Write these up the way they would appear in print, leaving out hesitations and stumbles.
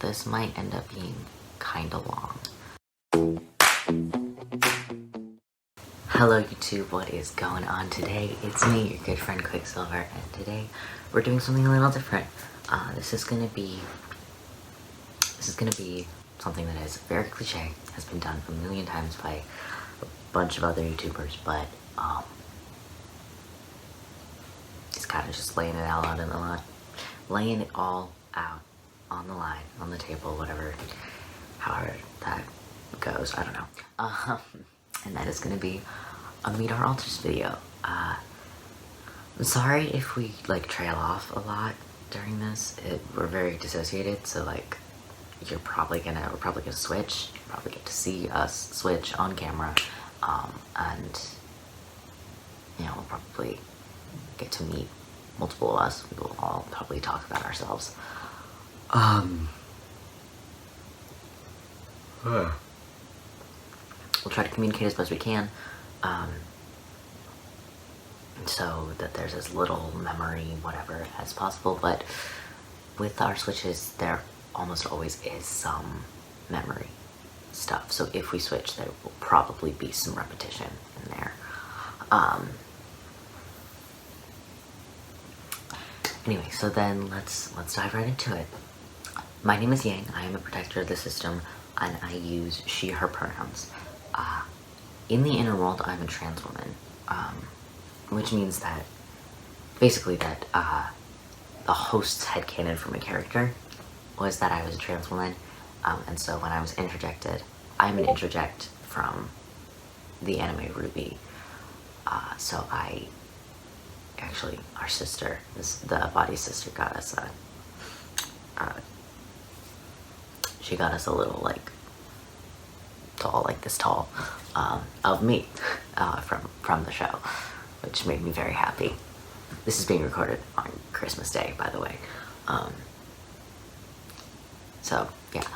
this might end up being kinda long. Hello YouTube, what is going on today? It's me, your good friend Quicksilver, and today we're doing something a little different. This is gonna be something that is very cliche, has been done a million times by a bunch of other YouTubers, but it's kind of just laying it all out on the line, on the table, whatever, however that goes, I don't know. And that is gonna be a Meet Our Alters video. I'm sorry if we like trail off a lot during this. We're very dissociated, so like we're probably gonna switch. You probably get to see us switch on camera, and you know, we'll probably get to meet multiple of us. We'll all probably talk about ourselves. We'll try to communicate as best we can, so that there's as little memory, whatever, as possible, but with our switches, there almost always is some memory stuff, so if we switch, there will probably be some repetition in there. Anyway, so then let's dive right into it. My name is Yang, I am a protector of the system, and I use she, her pronouns. In the inner world, I'm a trans woman, which means that, basically that, the host's headcanon for my character was that I was a trans woman, and so when I was interjected, I'm an interject from the anime Ruby, so actually, our sister, the body sister, got us she got us a little, like, doll, like this tall, of me, from the show, which made me very happy. This is being recorded on Christmas Day, by the way. So, yeah.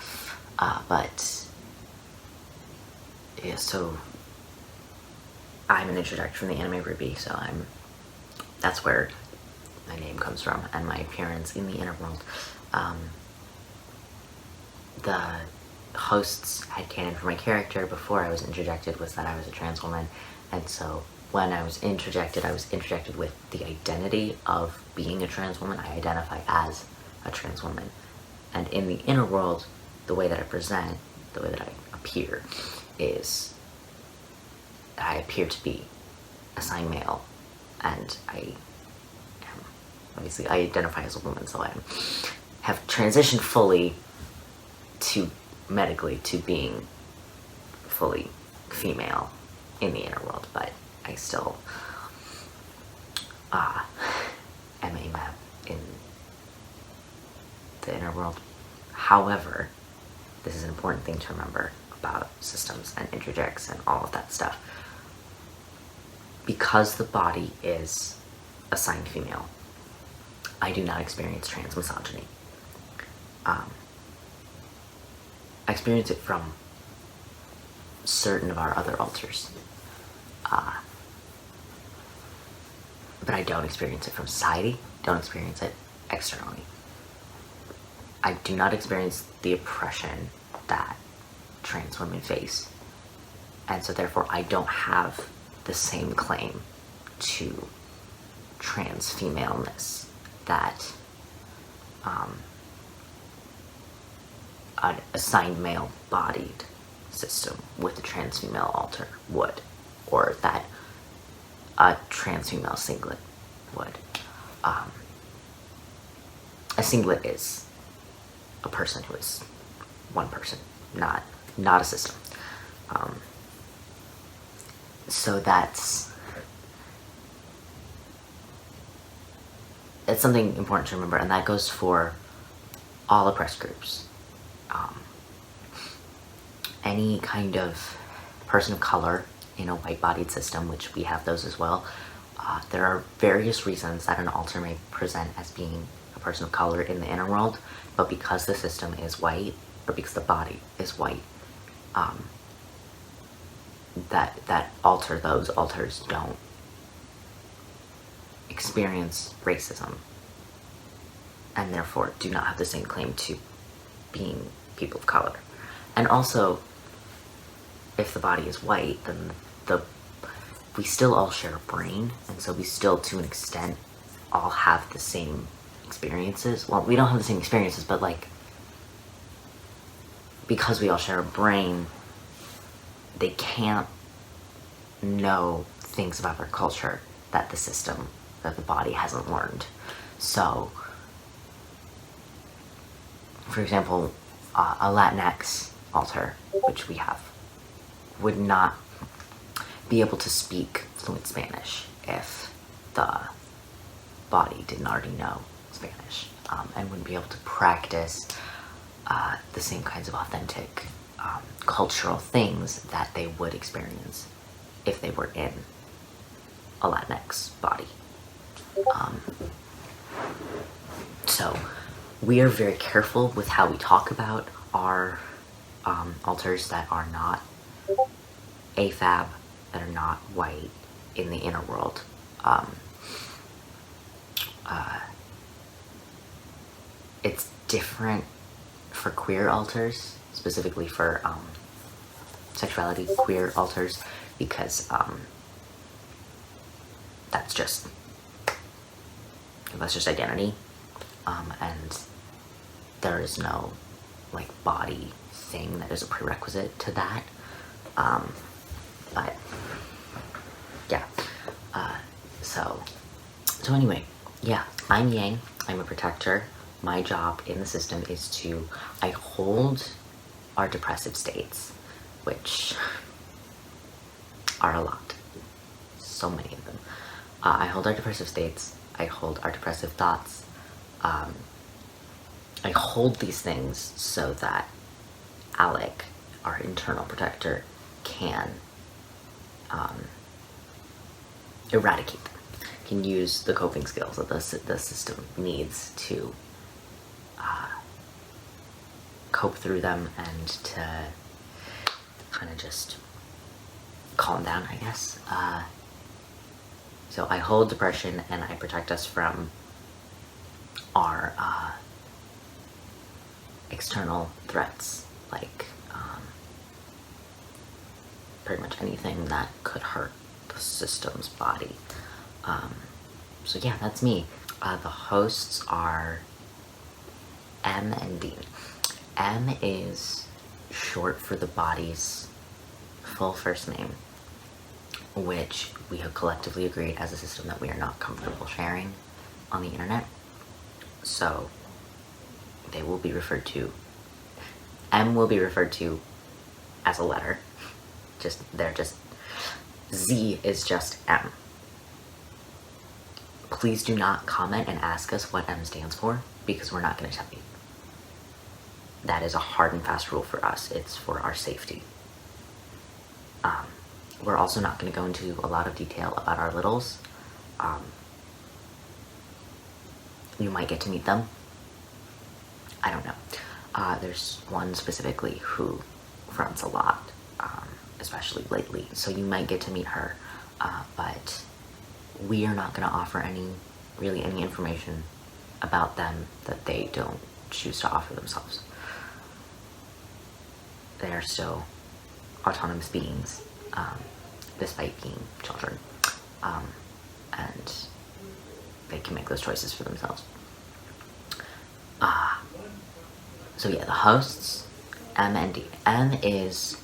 But, yeah, so I'm an interject from the anime Ruby, so that's where my name comes from, and my appearance in the inner world. The host's headcanon for my character before I was interjected was that I was a trans woman, and so when I was interjected with the identity of being a trans woman. I identify as a trans woman, and in the inner world, the way that I present, the way that I appear, is I appear to be assigned male, and obviously I identify as a woman, so I have transitioned fully to medically to being fully female in the inner world, but I still am a map in the inner world. However, this is an important thing to remember about systems and interjects and all of that stuff. Because the body is assigned female, I do not experience trans misogyny. I experience it from certain of our other alters, but I don't experience it from society, don't experience it externally. I do not experience the oppression that trans women face, and so therefore I don't have the same claim to trans femaleness that an assigned male bodied system with a trans female alter would, or that a trans female singlet would. A singlet is a person who is one person, not a system. So that's something important to remember, and that goes for all oppressed groups. Any kind of person of color in a white-bodied system, which we have those as well, there are various reasons that an alter may present as being a person of color in the inner world, but because the system is white, or because the body is white, those alters don't experience racism, and therefore do not have the same claim to being people of color. And also, if the body is white, then we still all share a brain, and so we still, to an extent, all have the same experiences. Well, we don't have the same experiences, but like, because we all share a brain, they can't know things about their culture that the body hasn't learned. So, for example, a Latinx alter, which we have, would not be able to speak fluent Spanish if the body didn't already know Spanish, and wouldn't be able to practice the same kinds of authentic cultural things that they would experience if they were in a Latinx body. So we are very careful with how we talk about our alters that are not AFAB, that are not white in the inner world. It's different for queer alters, specifically for sexuality queer alters, because that's just identity, and there is no like body thing that is a prerequisite to that. But yeah, so anyway, yeah, I'm Yang. I'm a protector. My job in the system is I hold our depressive states, which are a lot, so many of them. I hold our depressive states. I hold our depressive thoughts. I hold these things so that Alec, our internal protector, can eradicate them, can use the coping skills that the system needs to cope through them and to kind of just calm down, I guess. So I hold depression and I protect us from our external threats, like pretty much anything that could hurt the system's body. So yeah, that's me. The hosts are M and D. M is short for the body's full first name, which we have collectively agreed as a system that we are not comfortable sharing on the internet. So they will be referred to, M will be referred to as a letter. Z is just M. Please do not comment and ask us what M stands for, because we're not going to tell you. That is a hard and fast rule for us. It's for our safety. We're also not going to go into a lot of detail about our littles. You might get to meet them. I don't know. There's one specifically who fronts a lot, especially lately, so you might get to meet her, but we are not going to offer any information about them that they don't choose to offer themselves. They are still autonomous beings, despite being children, and they can make those choices for themselves. So yeah, the hosts, M and D. M is,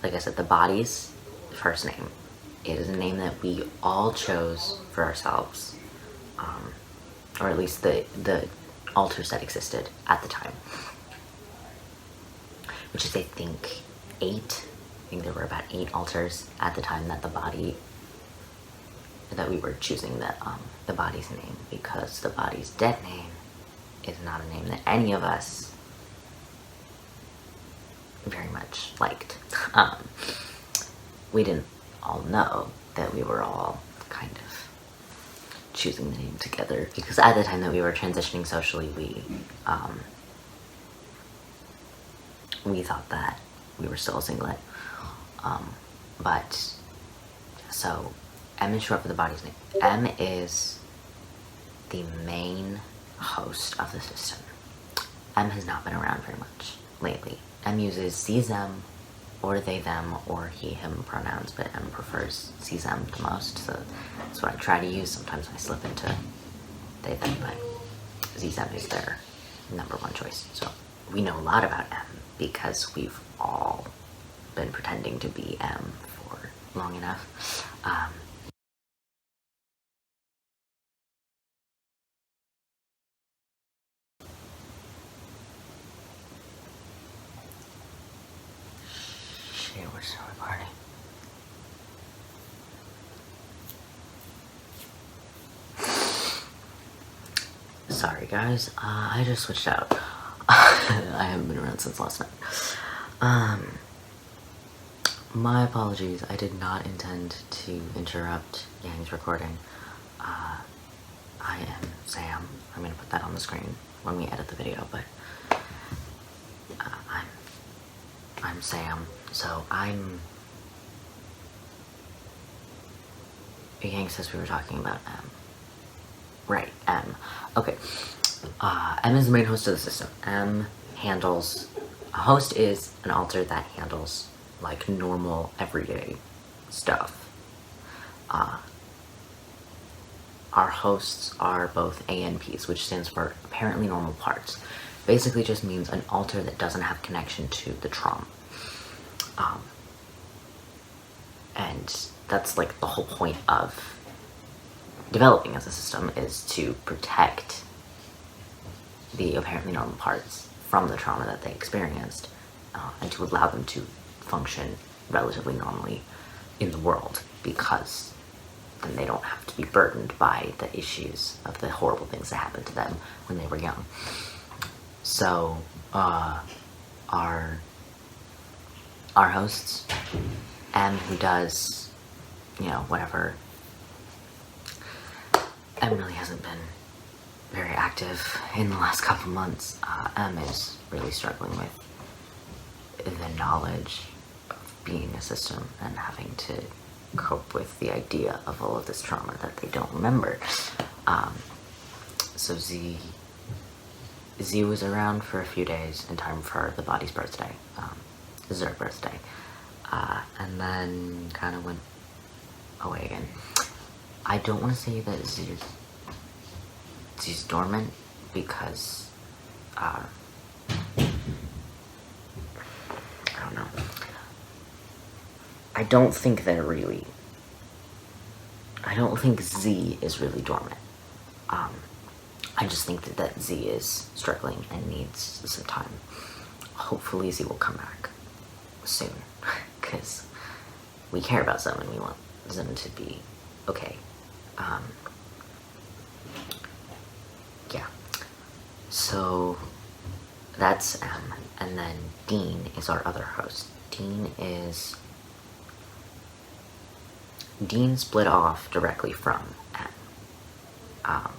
like I said, the body's first name. It is a name that we all chose for ourselves, or at least the alters that existed at the time, which is, I think, 8. I think there were about 8 alters at the time that we were choosing the body's name, because the body's dead name is not a name that any of us very much liked. We didn't all know that we were all kind of choosing the name together, because at the time that we were transitioning socially, we thought that we were still a singlet. But so M is short for the body's name. M is the main host of the system. M has not been around very much lately. M uses she, them, or they, them, or he, him pronouns, but M prefers she, them the most, so that's what I try to use. Sometimes I slip into they, them, but she, them is their number one choice. So we know a lot about M because we've all been pretending to be M for long enough. Shit, we're still recording. Sorry guys, I just switched out. I haven't been around since last night. My apologies, I did not intend to interrupt Yang's recording. I am Sam. I'm gonna put that on the screen when we edit the video, but I'm Sam. So Yang says we were talking about M. Right, M. Okay. M is the main host of the system. M handles... A host is an alter that handles, like, normal, everyday stuff. Our hosts are both ANPs, which stands for apparently normal parts. Basically just means an alter that doesn't have connection to the trauma. And that's, like, the whole point of developing as a system, is to protect the apparently normal parts from the trauma that they experienced, and to allow them to function relatively normally in the world, because then they don't have to be burdened by the issues of the horrible things that happened to them when they were young. So, our hosts, M, who does, you know, whatever. M really hasn't been very active in the last couple months. M is really struggling with the knowledge of being a system and having to cope with the idea of all of this trauma that they don't remember. So Z was around for a few days in time for the body's birthday. This is her birthday. And then kind of went away again. I don't want to say that Z's dormant, because I don't know. I don't think Z is really dormant. I just think that Z is struggling and needs some time. Hopefully Z will come back soon, because we care about them and we want them to be okay. Yeah. So that's M, and then Dean is our other host. Dean split off directly from M.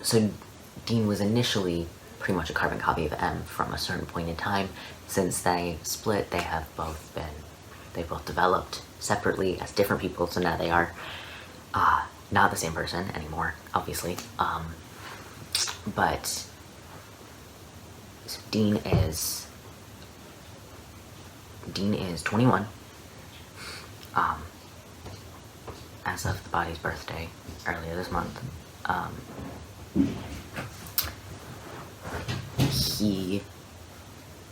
So Dean was initially pretty much a carbon copy of M from a certain point in time. Since they split, they both developed separately as different people, so now they are not the same person anymore, obviously. But so Dean is 21 as of the body's birthday earlier this month. He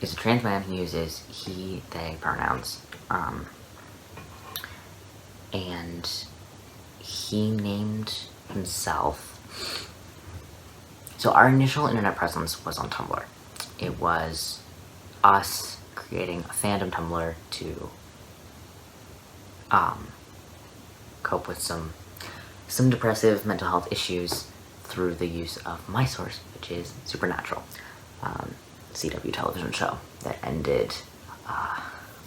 is a trans man who uses he, they pronouns, and he named himself. So our initial internet presence was on Tumblr. It was us creating a fandom Tumblr to cope with some depressive mental health issues through the use of my source, which is Supernatural, CW television show that ended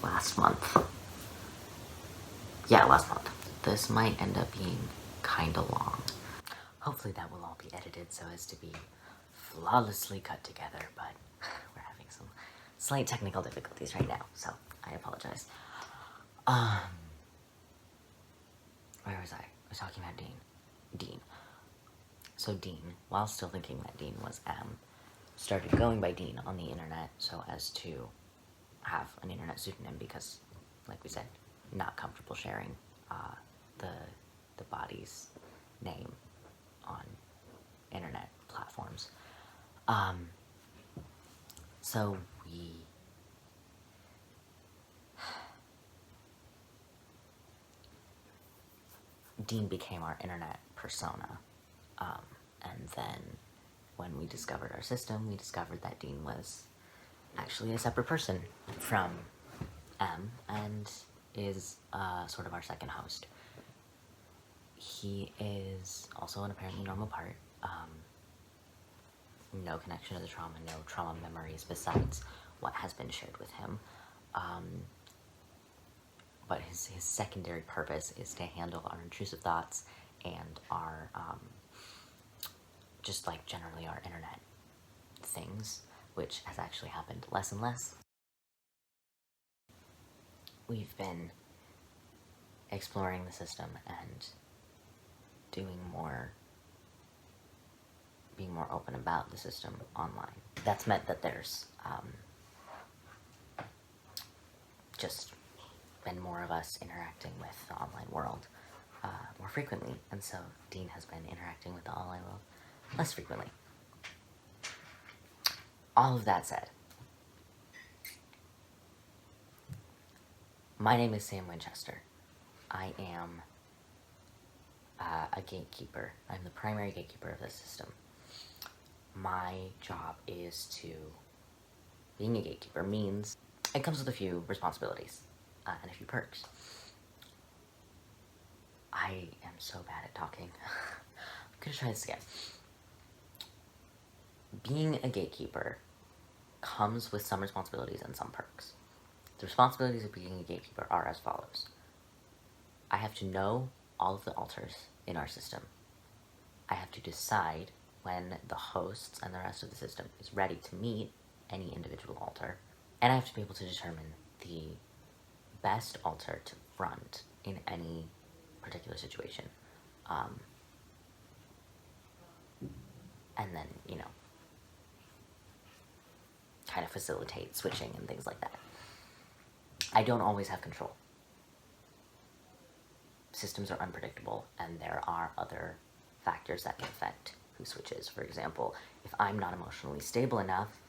last month. Yeah, last month. This might end up being kinda long. Hopefully that will all be edited so as to be flawlessly cut together, but we're having some slight technical difficulties right now, so I apologize. Where was I? I was talking about Dean. So Dean, while still thinking that Dean was M, started going by Dean on the internet so as to have an internet pseudonym because, like we said, not comfortable sharing the body's name on internet platforms. So Dean became our internet persona. And then when we discovered our system, we discovered that Dean was actually a separate person from M and is sort of our second host. He is also an apparently normal part. No connection to the trauma, no trauma memories besides what has been shared with him. But his secondary purpose is to handle our intrusive thoughts and our, just like generally our internet things, which has actually happened less and less. We've been exploring the system and being more open about the system online. That's meant that there's just been more of us interacting with the online world more frequently, and so Dean has been interacting with the online world less frequently. All of that said, my name is Sam Winchester. I am a gatekeeper. I'm the primary gatekeeper of this system. My job is to, being a gatekeeper means it comes with a few responsibilities and a few perks. I am so bad at talking. I'm gonna try this again. Being a gatekeeper comes with some responsibilities and some perks. The responsibilities of being a gatekeeper are as follows. I have to know all of the alters in our system. I have to decide when the hosts and the rest of the system is ready to meet any individual alter. And I have to be able to determine the best alter to front in any particular situation. And then, kind of facilitate switching and things like that. I don't always have control. Systems are unpredictable, and there are other factors that can affect who switches. For example, if I'm not emotionally stable enough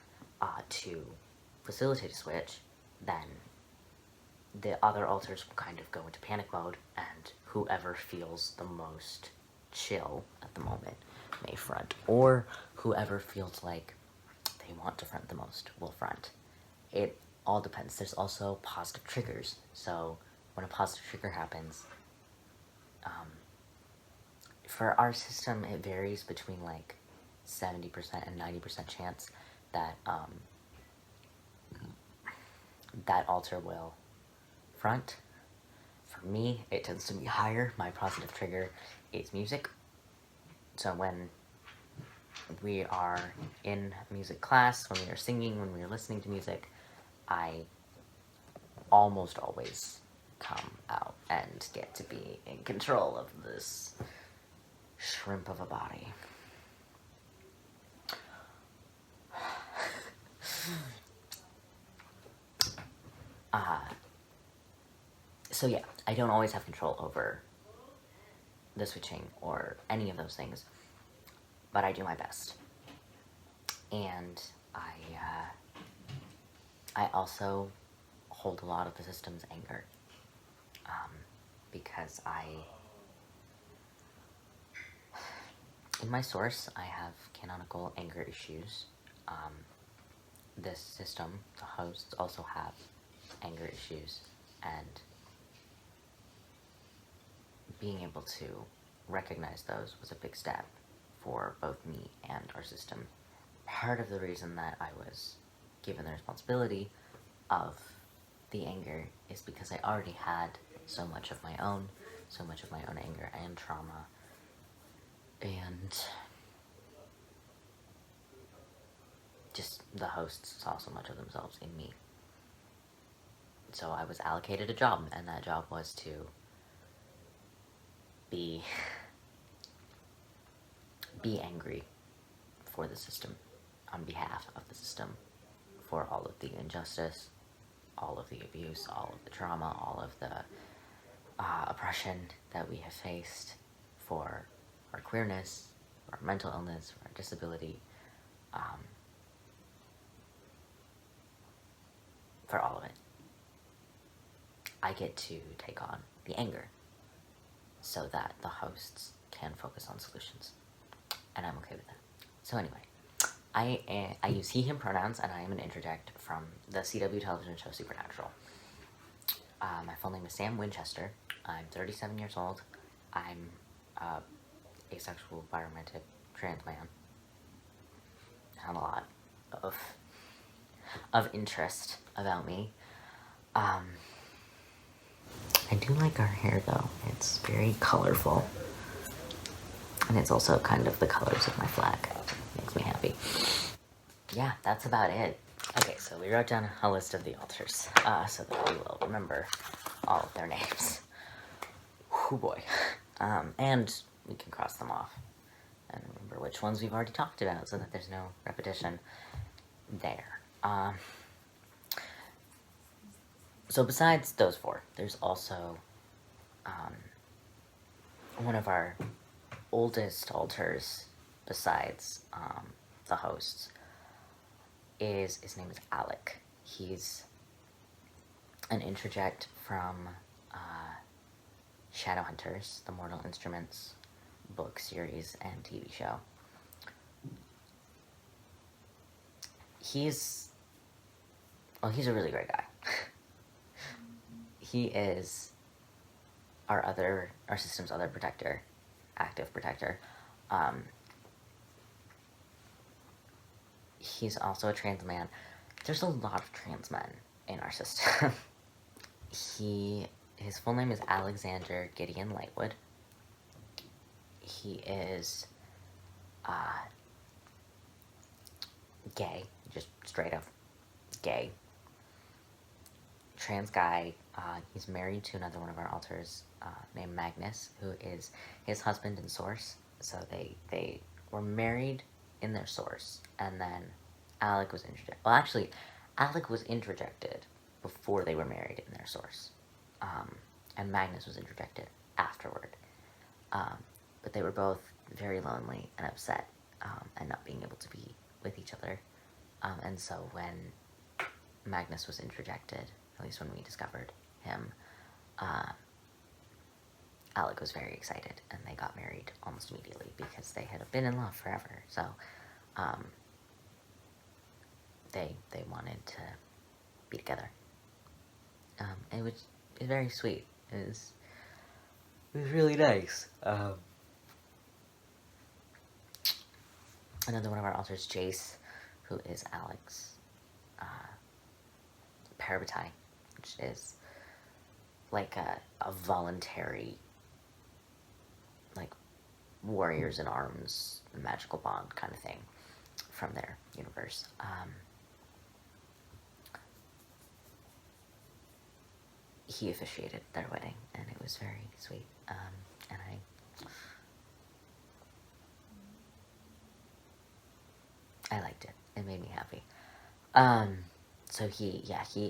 to facilitate a switch, then the other alters will kind of go into panic mode, and whoever feels the most chill at the moment may front, or whoever feels like they want to front the most will front. It all depends. There's also positive triggers. So when a positive trigger happens, for our system, it varies between like 70% and 90% chance that that alter will front. For me, it tends to be higher. My positive trigger is music. So when we are in music class, when we are singing, when we are listening to music, I almost always come out and get to be in control of this shrimp of a body. So yeah, I don't always have control over the switching or any of those things, but I do my best. And I also hold a lot of the system's anger, because in my source, I have canonical anger issues. This system, the hosts, also have anger issues, and being able to recognize those was a big step for both me and our system. Part of the reason that I was given the responsibility of the anger is because I already had so much of my own anger and trauma, and just the hosts saw so much of themselves in me. So I was allocated a job, and that job was to be be angry for the system, on behalf of the system, for all of the injustice, all of the abuse, all of the trauma, all of the oppression that we have faced, for our queerness, for our mental illness, for our disability, for all of it. I get to take on the anger so that the hosts can focus on solutions. And I'm okay with that. So anyway, I use he, him pronouns, and I am an interject from the CW television show Supernatural. My full name is Sam Winchester. I'm 37 years old. I'm asexual, biromantic, trans man. And a lot of interest about me. I do like our hair though. It's very colorful. And it's also kind of the colors of my flag. Makes me happy. Yeah, that's about it. Okay, so we wrote down a list of the alters, so that we will remember all of their names. Oh boy. And we can cross them off and remember which ones we've already talked about so that there's no repetition there. So besides those four, there's also one of our oldest alters besides the hosts. His name is Alec. He's an interject from Shadowhunters, the Mortal Instruments book series and TV show. He's a really great guy. He is our system's other protector, active protector. He's also a trans man. There's a lot of trans men in our system. His full name is Alexander Gideon Lightwood. He is gay, just straight up gay. Trans guy. He's married to another one of our alters named Magnus, who is his husband in Source. So they were married in their Source, and then Alec was interjected. Well, actually, Alec was interjected before they were married in their Source, and Magnus was interjected afterward. But they were both very lonely and upset, and not being able to be with each other. And so when Magnus was interjected, at least when we discovered him, Alec was very excited, and they got married almost immediately because they had been in love forever. So they wanted to be together. It was very sweet. It was really nice. Another one of our alters, Jace, who is Alex Parabatai, which is like a voluntary, like, warriors in arms, magical bond kind of thing from their universe. He officiated their wedding, and it was very sweet. And I liked it. It made me happy. So he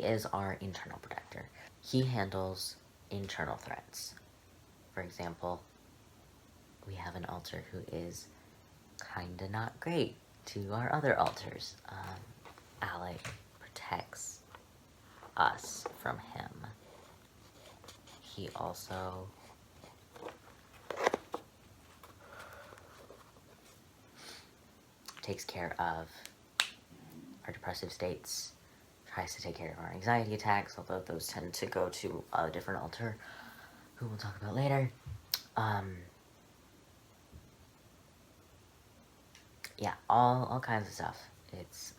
is our internal protector. He handles internal threats. For example, we have an alter who is kinda not great to our other alters. Alec protects us from him. He also takes care of our depressive states, tries to take care of our anxiety attacks, although those tend to go to a different alter, who we'll talk about later. Yeah, all kinds of stuff. It's,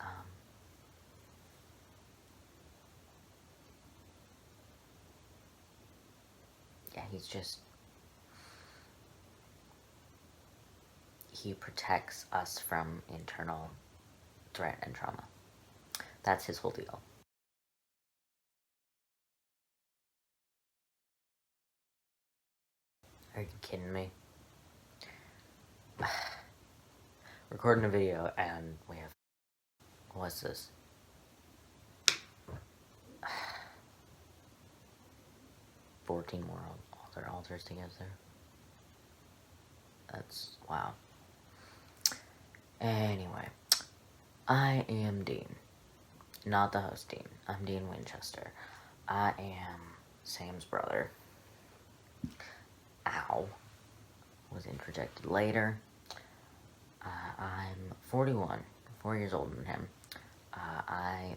yeah, he protects us from internal threat and trauma. That's his whole deal. Are you kidding me? recording a video, and we have, what's this? 14 more alters together. That's, wow. Anyway, I am Dean. Not the host Dean. I'm Dean Winchester. I am Sam's brother. Ow. Was interjected later. I'm 41, 4 years older than him. I'm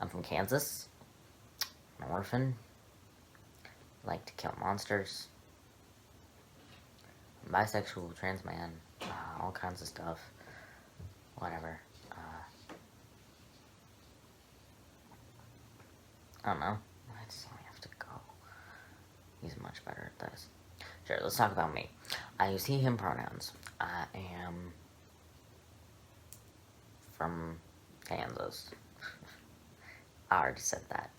from Kansas. I'm an orphan. Like to kill monsters. I'm bisexual, trans man, all kinds of stuff. Whatever. I don't know. I just have to go. He's much better at this. Sure, let's talk about me. I use he, him pronouns. I am from Kansas. I already said that.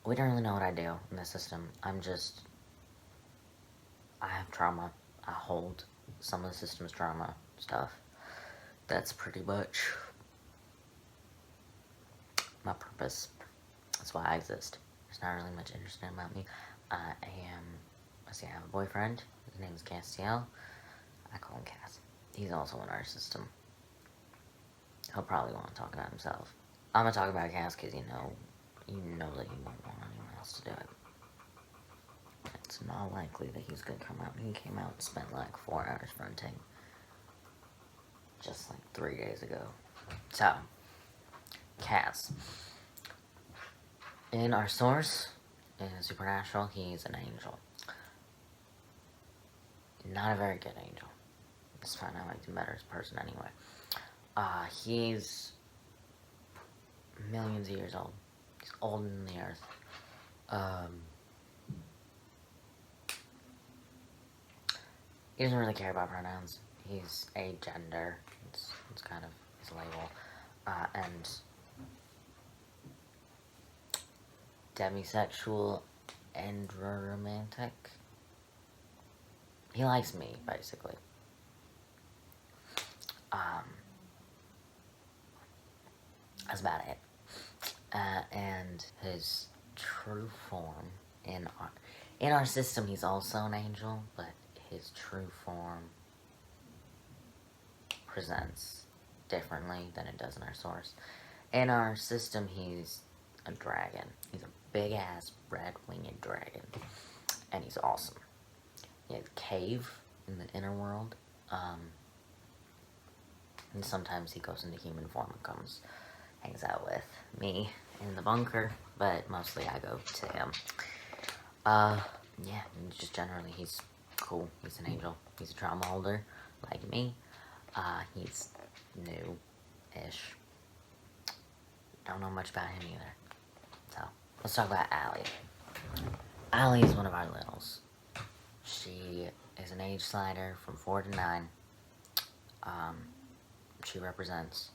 We don't really know what I do in the system. I have trauma. I hold some of the system's trauma stuff. That's pretty much my purpose. That's why I exist. There's not really much interesting about me. I have a boyfriend. His name is Castiel. I call him Cass. He's also in our system. He'll probably want to talk about himself. I'm gonna talk about Cass because you know that he won't want anyone else to do it. It's not likely that he's gonna come out. He came out and spent like 4 hours fronting. Just like 3 days ago. So, Cass. In our source, in Supernatural, he's an angel. Not a very good angel. Just find out like the better person anyway. He's millions of years old. He's older than the earth. He doesn't really care about pronouns. He's a gender. It's kind of his label. And demisexual and romantic. He likes me, basically. That's about it. And his true form in our system, he's also an angel, but his true form presents differently than it does in our source. In our system, he's a dragon. He's a big-ass red-winged dragon, and he's awesome. He has a cave in the inner world, and sometimes he goes into human form and hangs out with me in the bunker, but mostly I go to him. Yeah, just generally, he's cool. He's an angel. He's a trauma holder, like me. He's new-ish. Don't know much about him either. So, let's talk about Allie. Allie is one of our littles. She is an age slider from 4 to 9. She represents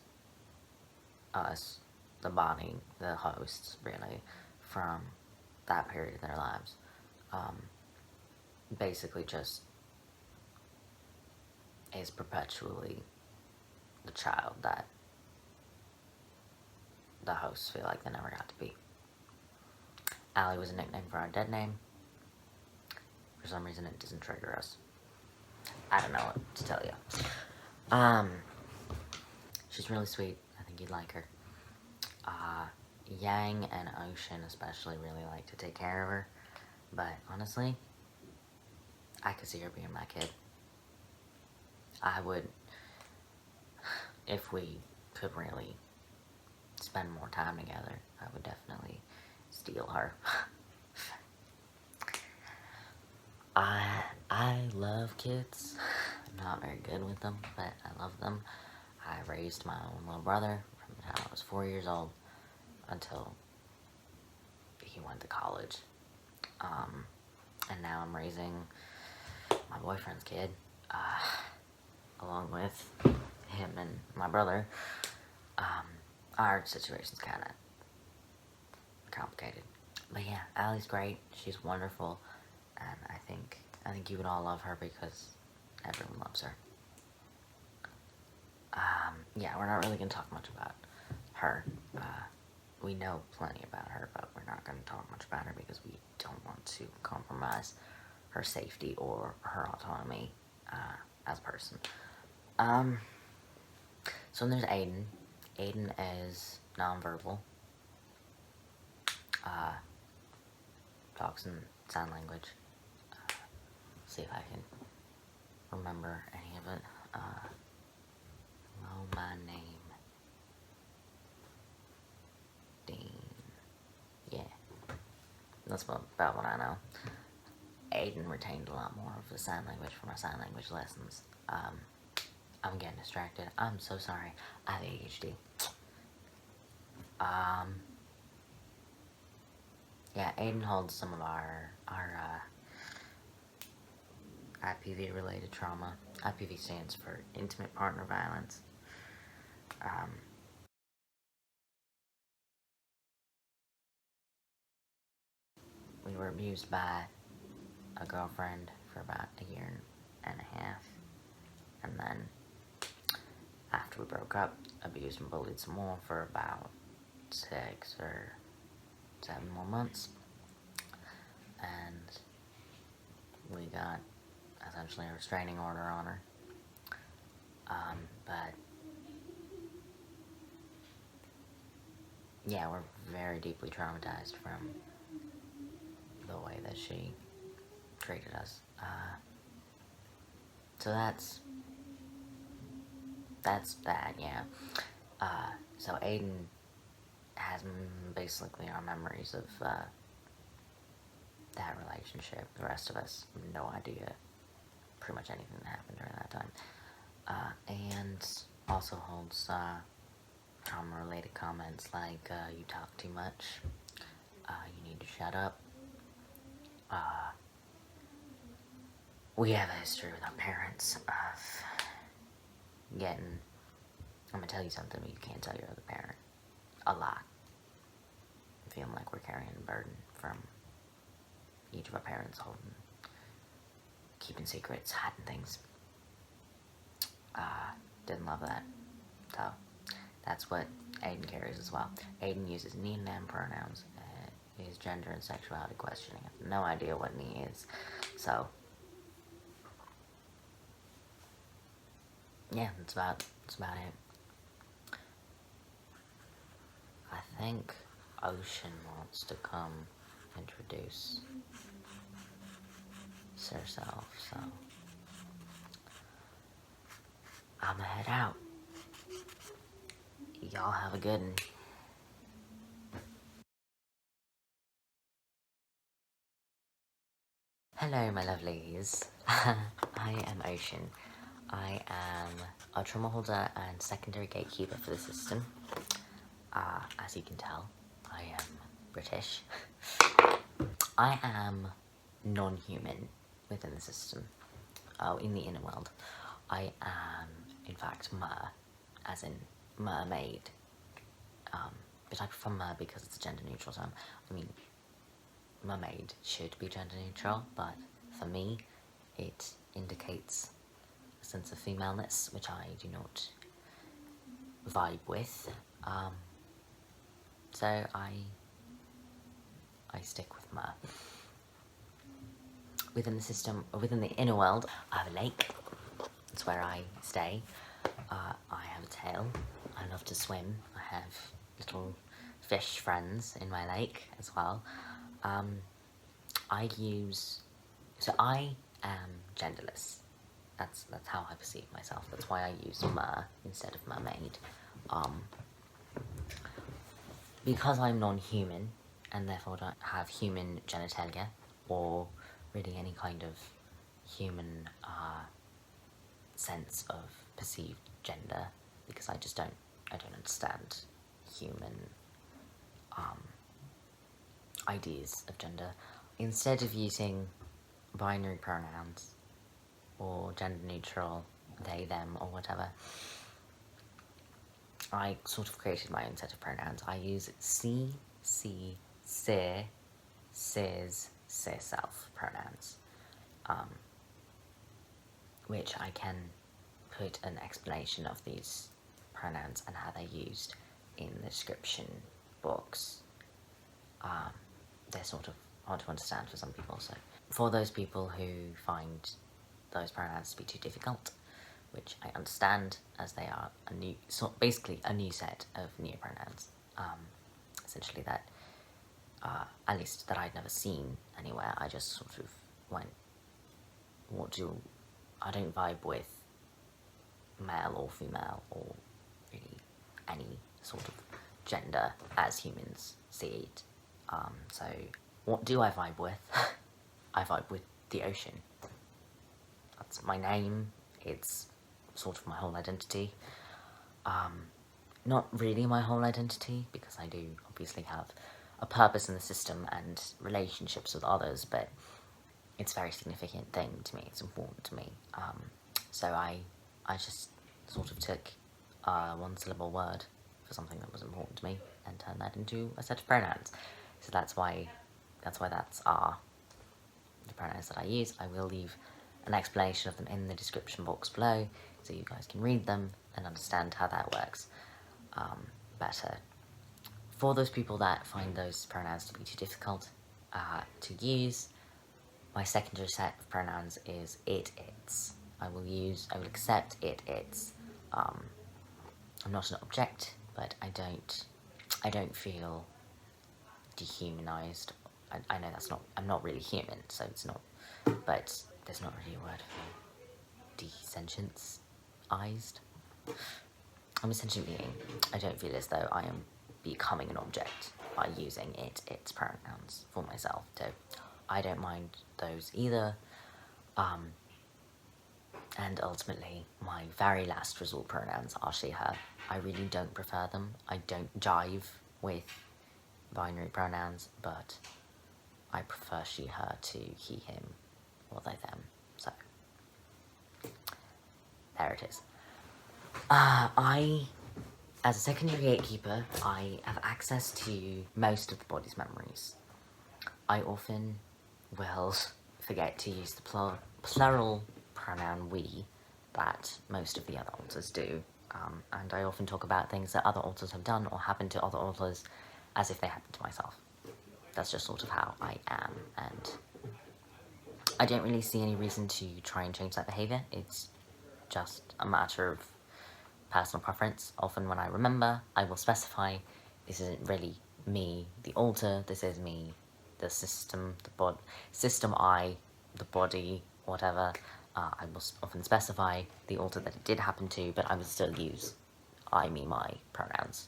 us, the body, the hosts, really, from that period in their lives. Basically just is perpetually the child that the hosts feel like they never got to be. Allie was a nickname for our dead name. For some reason it doesn't trigger us. I don't know what to tell you. She's really sweet. I think you'd like her. Yang and Ocean especially really like to take care of her. But honestly, I could see her being my kid. I would, if we could really spend more time together, I would definitely steal her. I love kids. I'm not very good with them, but I love them. I raised my own little brother from the time I was 4 years old until he went to college. And now I'm raising my boyfriend's kid, along with him and my brother. Our situation's kind of complicated. But yeah, Allie's great. She's wonderful. and I think you would all love her because everyone loves her. Yeah, we're not really going to talk much about her. We know plenty about her, but we're not going to talk much about her because we don't want to compromise her safety or her autonomy as a person. So then there's Aiden. Aiden is nonverbal. Talks in sign language. See if I can remember any of it. Hello, my name. Dean. Yeah. That's about what I know. Aiden retained a lot more of the sign language from our sign language lessons. I'm getting distracted. I'm so sorry. I have ADHD. Yeah, Aiden holds some of our IPV related trauma. IPV stands for intimate partner violence. We were abused by a girlfriend for about a year and a half, and then after we broke up, abused and bullied some more for about 6 or 7 more months, and we got essentially a restraining order on her. But yeah, we're very deeply traumatized from the way that she treated us. So that's that, yeah. So Aiden has basically our memories of that relationship. The rest of us, no idea pretty much anything that happened during that time. And also holds trauma-related comments like, you talk too much, you need to shut up. We have a history with our parents of getting, I'm gonna tell you something but you can't tell your other parent. A lot. Feeling like we're carrying a burden from each of our parents, holding, keeping secrets, hiding things. Didn't love that. So, that's what Aiden carries as well. Aiden uses he and them pronouns. His gender and sexuality questioning. I have no idea what he is. So, yeah, that's about it. I think Ocean wants to come introduce Searself, so I'ma head out. Y'all have a good one. Hello, my lovelies. I am Ocean. I am a trauma holder and secondary gatekeeper for the system. As you can tell, I am British. I am non-human within the system. Oh, in the inner world. I am, in fact, mer, as in mermaid. But I prefer mer because it's a gender-neutral term. I mean, mermaid should be gender-neutral, but for me, it indicates a sense of femaleness, which I do not vibe with. So I stick with mer. Within the system, or within the inner world, I have a lake. That's where I stay. I have a tail. I love to swim. I have little fish friends in my lake as well. So I am genderless. That's how I perceive myself. That's why I use mer instead of mermaid. Because I'm non-human, and therefore don't have human genitalia, or really any kind of human sense of perceived gender, because I don't understand human ideas of gender. Instead of using binary pronouns or gender neutral they, them, or whatever, I sort of created my own set of pronouns. I use Sear, Sears, Searself pronouns, which I can put an explanation of these pronouns and how they're used in the description box. They're sort of hard to understand for some people, so for those people who find those pronouns to be too difficult, which I understand, as they are basically a new set of neopronouns, essentially that, at least that I'd never seen anywhere. I just sort of went, I don't vibe with male or female or really any sort of gender as humans see it. So what do I vibe with? I vibe with the ocean. That's my name. It's sort of my whole identity. Not really my whole identity, because I do obviously have a purpose in the system and relationships with others, but it's a very significant thing to me. It's important to me. So I just sort of took a one-syllable word for something that was important to me and turned that into a set of pronouns. So that's why that's the pronouns that I use. I will leave an explanation of them in the description box below, so you guys can read them and understand how that works better. For those people that find those pronouns to be too difficult to use, my secondary set of pronouns is it, its. I will accept it, its. I'm not an object, but I don't feel dehumanized. I know I'm not really human, so it's not, but there's not really a word for desentient-ized. I'm a sentient being. I don't feel as though I am becoming an object by using its pronouns for myself, so I don't mind those either. And ultimately, my very last resort pronouns are she, her. I really don't prefer them. I don't jive with binary pronouns, but I prefer she, her to he, him, or they, them. So, there it is. As a secondary gatekeeper, I have access to most of the body's memories. I often will forget to use the plural pronoun we that most of the other alters do, and I often talk about things that other alters have done or happened to other alters as if they happened to myself. That's just sort of how I am, and I don't really see any reason to try and change that behaviour. It's just a matter of personal preference. Often when I remember, I will specify this isn't really me, the alter, this is me, the system, the body, whatever. I will often specify the alter that it did happen to, but I would still use I, me, my pronouns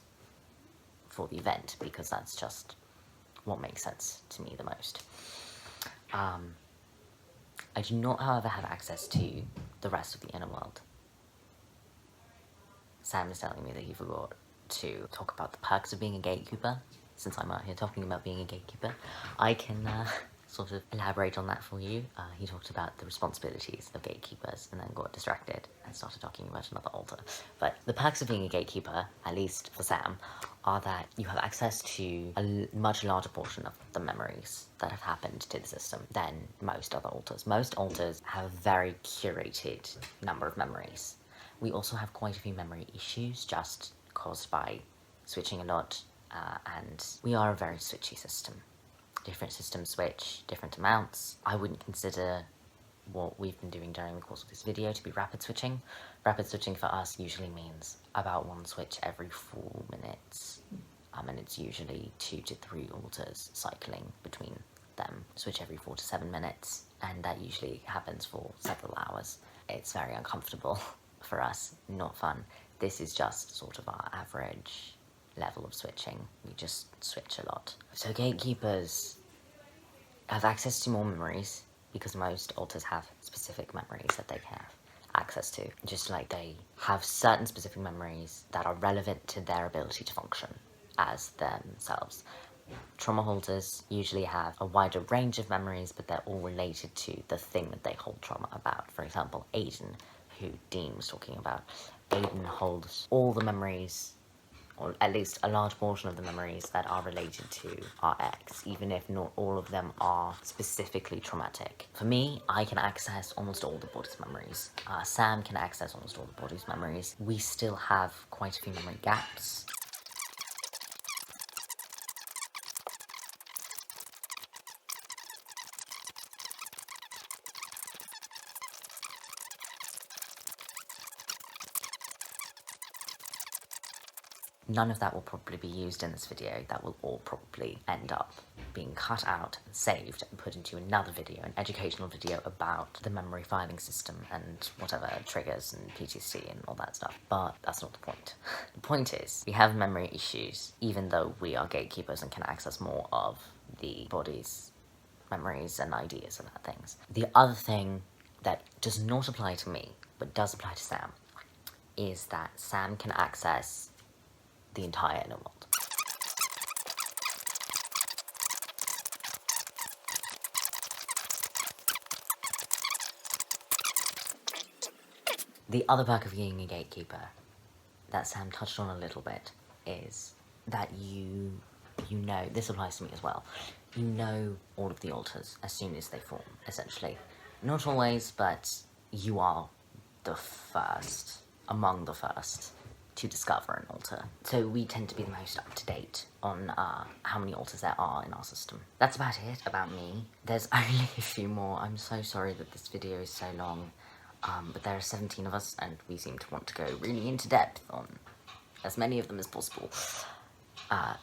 for the event, because that's just what makes sense to me the most. I do not, however, have access to the rest of the inner world. Sam is telling me that he forgot to talk about the perks of being a gatekeeper. Since I'm out here talking about being a gatekeeper, I can sort of elaborate on that for you. He talked about the responsibilities of gatekeepers and then got distracted and started talking about another alter. But the perks of being a gatekeeper, at least for Sam, are that you have access to a much larger portion of the memories that have happened to the system than most other alters. Most alters have a very curated number of memories. We also have quite a few memory issues just caused by switching a lot, and we are a very switchy system. Different systems switch different amounts. I wouldn't consider what we've been doing during the course of this video to be rapid switching. Rapid switching for us usually means about one switch every 4 minutes, and it's usually 2 to 3 alters cycling between them. Switch every 4 to 7 minutes, and that usually happens for several hours. It's very uncomfortable for us, not fun. This is just sort of our average level of switching. We just switch a lot. So gatekeepers have access to more memories because most alters have specific memories that they have access to. Just like they have certain specific memories that are relevant to their ability to function as themselves. Trauma holders usually have a wider range of memories, but they're all related to the thing that they hold trauma about. For example, Aiden, who Dean was talking about. Aiden holds all the memories or at least a large portion of the memories that are related to our ex, even if not all of them are specifically traumatic. For me, I can access almost all the body's memories. Sam can access almost all the body's memories. We still have quite a few memory gaps. None of that will probably be used in this video. That will all probably end up being cut out and saved and put into another video, an educational video about the memory filing system and whatever triggers and PTSD and all that stuff. But that's not the point. The point is, we have memory issues, even though we are gatekeepers and can access more of the body's memories and ideas about things. The other thing that does not apply to me, but does apply to Sam, is that Sam can access the entire inner world. The other perk of being a gatekeeper that Sam touched on a little bit is that you know, this applies to me as well, you know all of the alters as soon as they form, essentially. Not always, but you are the first, among the first, to discover an alter. So we tend to be the most up-to-date on how many alters there are in our system. That's about it about me. There's only a few more. I'm so sorry that this video is so long, but there are 17 of us and we seem to want to go really into depth on as many of them as possible.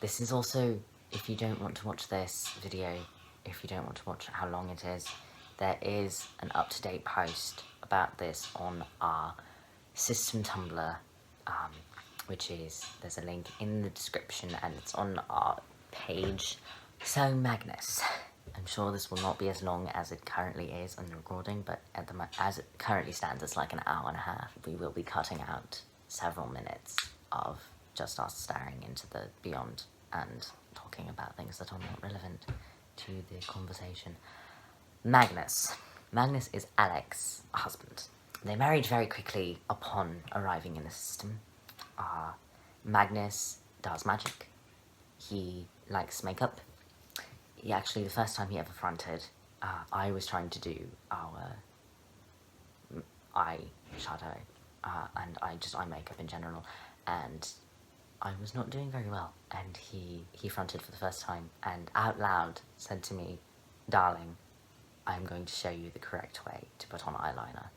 This is also, if you don't want to watch this video, if you don't want to watch how long it is, there is an up-to-date post about this on our system Tumblr, which is, there's a link in the description and it's on our page. So Magnus, I'm sure this will not be as long as it currently is on the recording, but as it currently stands, it's like an hour and a half. We will be cutting out several minutes of just us staring into the beyond and talking about things that are not relevant to the conversation. Magnus. Magnus is Alex's husband. They married very quickly upon arriving in the system. Magnus does magic. He likes makeup. He actually, the first time he ever fronted, I was trying to do our eye shadow and eye makeup in general, and I was not doing very well. And he fronted for the first time and out loud said to me, "Darling, I'm going to show you the correct way to put on eyeliner."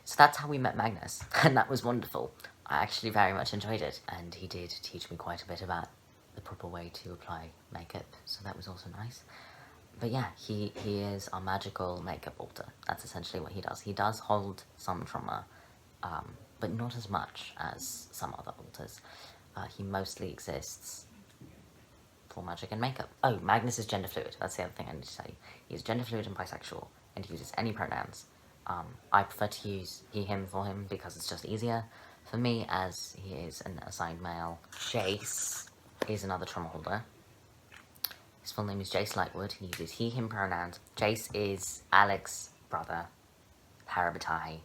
So that's how we met Magnus, and that was wonderful. I actually very much enjoyed it, and he did teach me quite a bit about the proper way to apply makeup, so that was also nice. But yeah, he is our magical makeup alter. That's essentially what he does. He does hold some trauma, but not as much as some other alters. He mostly exists for magic and makeup. Oh, Magnus is gender fluid. That's the other thing I need to tell you. He's gender fluid and bisexual, and he uses any pronouns. I prefer to use he, him for him because it's just easier for me, as he is an assigned male. Jace is another trauma holder. His full name is Jace Lightwood. He uses he, him pronouns. Jace is Alex's brother, parabatai,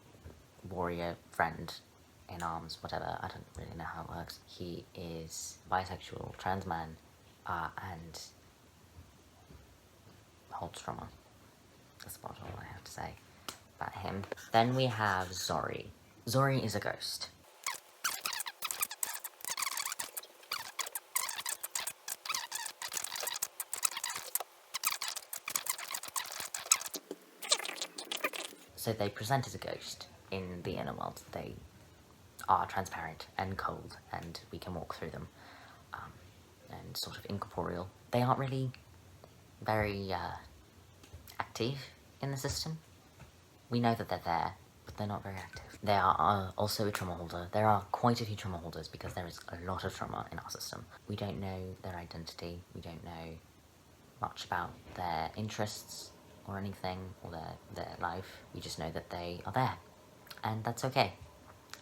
warrior, friend, in arms, whatever. I don't really know how it works. He is bisexual, trans man, and holds trauma. That's about all I have to say about him. Then we have Zori. Zori is a ghost. So they present as a ghost in the inner world. They are transparent and cold, and we can walk through them, and sort of incorporeal. They aren't really very active in the system. We know that they're there, but they're not very active. They are also a trauma holder. There are quite a few trauma holders because there is a lot of trauma in our system. We don't know their identity. We don't know much about their interests or anything, or their life. We just know that they are there, and that's okay.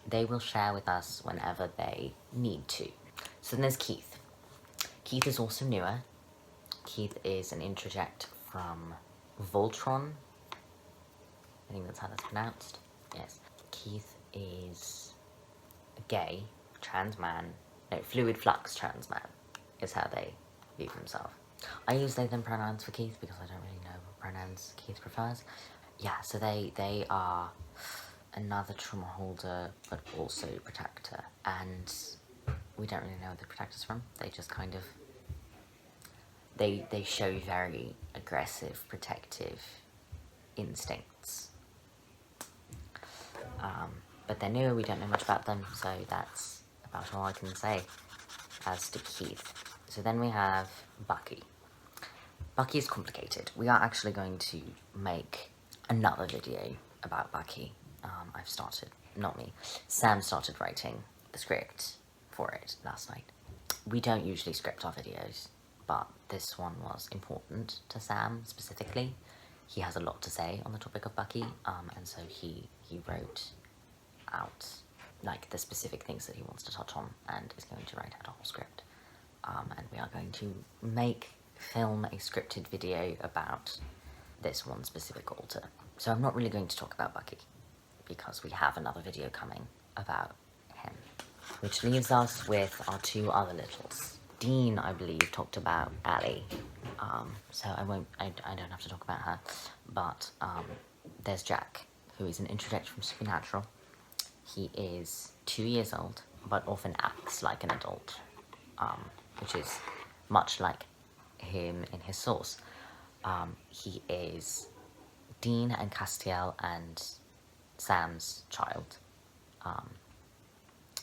They will share with us whenever they need to. So then there's Keith. Keith is also newer. Keith is an introject from Voltron. I think that's how that's pronounced. Yes. Keith is a gay, trans man no, fluid flux trans man is how they view themselves. I use they them pronouns for Keith because I don't really know what pronouns Keith prefers. Yeah, so they are another trauma holder but also protector, and we don't really know where the protector's from. They just kind of they show very aggressive, protective instincts. But they're new, we don't know much about them, so that's about all I can say as to Keith. So then we have Bucky. Bucky is complicated. We are actually going to make another video about Bucky. I've started, not me, Sam started writing the script for it last night. We don't usually script our videos, but this one was important to Sam specifically. He has a lot to say on the topic of Bucky, and so he wrote out like the specific things that he wants to touch on and is going to write out a whole script. And we are going to film a scripted video about this one specific alter. So I'm not really going to talk about Bucky because we have another video coming about him. Which leaves us with our two other littles. Dean, I believe, talked about Allie, so I don't have to talk about her, but there's Jack, who is an introduction from Supernatural. He is 2 years old, but often acts like an adult, which is much like him in his source. He is Dean and Castiel and Sam's child.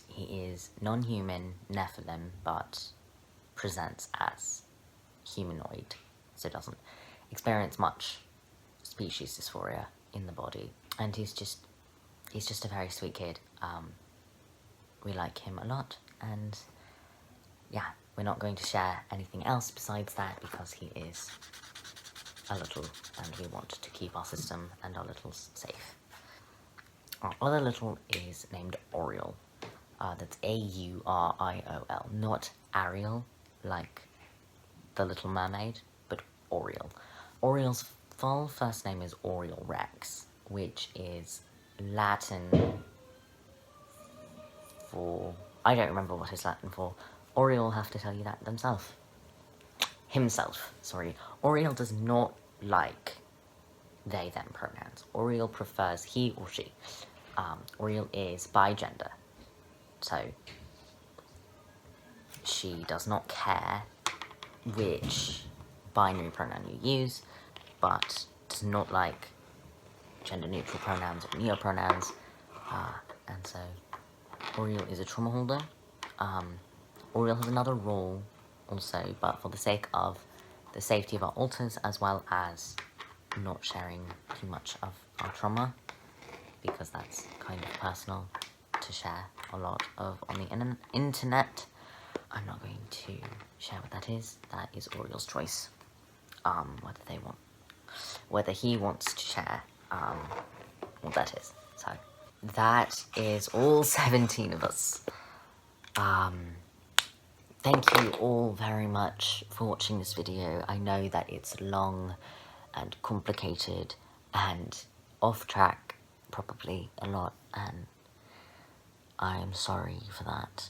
He is non-human Nephilim, but presents as humanoid, so doesn't experience much species dysphoria in the body, and he's just a very sweet kid. We like him a lot, and yeah, we're not going to share anything else besides that because he is a little, and we want to keep our system and our littles safe. Our other little is named Oriole. That's A-U-R-I-O-L, not Ariel, like the Little Mermaid, but Oriole. Oriole's full first name is Oriole Rex, which is Latin for... I don't remember what is Latin for. Oriole will have to tell you that themself. Himself, sorry. Oriole does not like they, them pronouns. Oriole prefers he or she. Oriole is bi-gender, so she does not care which binary pronoun you use, but does not like gender-neutral pronouns or neopronouns, and so Oriole is a trauma holder. Oriole has another role also, but for the sake of the safety of our alters, as well as not sharing too much of our trauma, because that's kind of personal to share a lot of on the internet. I'm not going to share what that is. That is Oriole's choice. Whether he wants to share what that is. So that is all 17 of us. Thank you all very much for watching this video. I know that it's long and complicated and off track probably a lot, and I am sorry for that.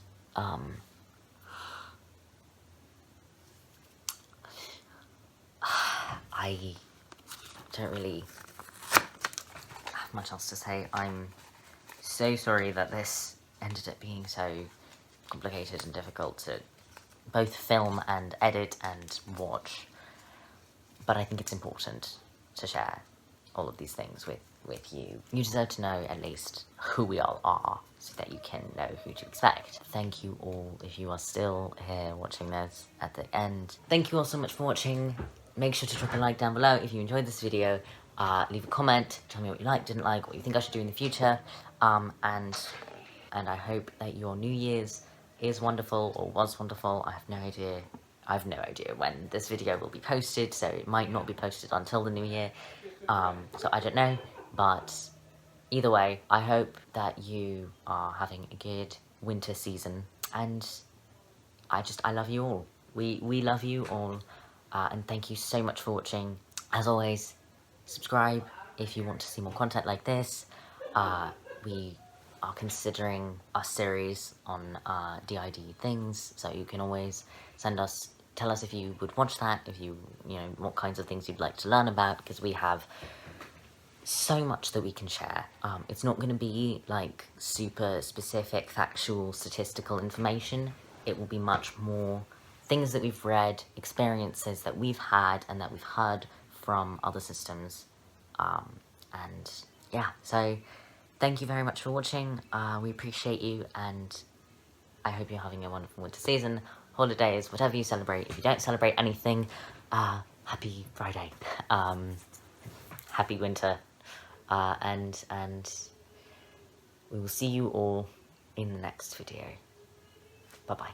I don't really have much else to say. I'm so sorry that this ended up being so complicated and difficult to both film and edit and watch, but I think it's important to share all of these things with you. You deserve to know at least who we all are, so that you can know who to expect. Thank you all if you are still here watching this at the end. Thank you all so much for watching. Make sure to drop a like down below if you enjoyed this video. Leave a comment, tell me what you liked, didn't like, what you think I should do in the future, and I hope that your New Year's is wonderful, or was wonderful. I have no idea when this video will be posted, so it might not be posted until the new year, so I don't know, but either way, I hope that you are having a good winter season, and I love you all. We love you all, and thank you so much for watching. As always, subscribe if you want to see more content like this. We are considering a series on DID things, so you can always tell us if you would watch that, if you know, what kinds of things you'd like to learn about, because we have so much that we can share. It's not going to be like super specific, factual, statistical information. It will be much more things that we've read, experiences that we've had and that we've heard from other systems. And yeah, so thank you very much for watching. We appreciate you, and I hope you're having a wonderful winter season, holidays, whatever you celebrate. If you don't celebrate anything, happy Friday. Happy winter. And we will see you all in the next video. Bye-bye.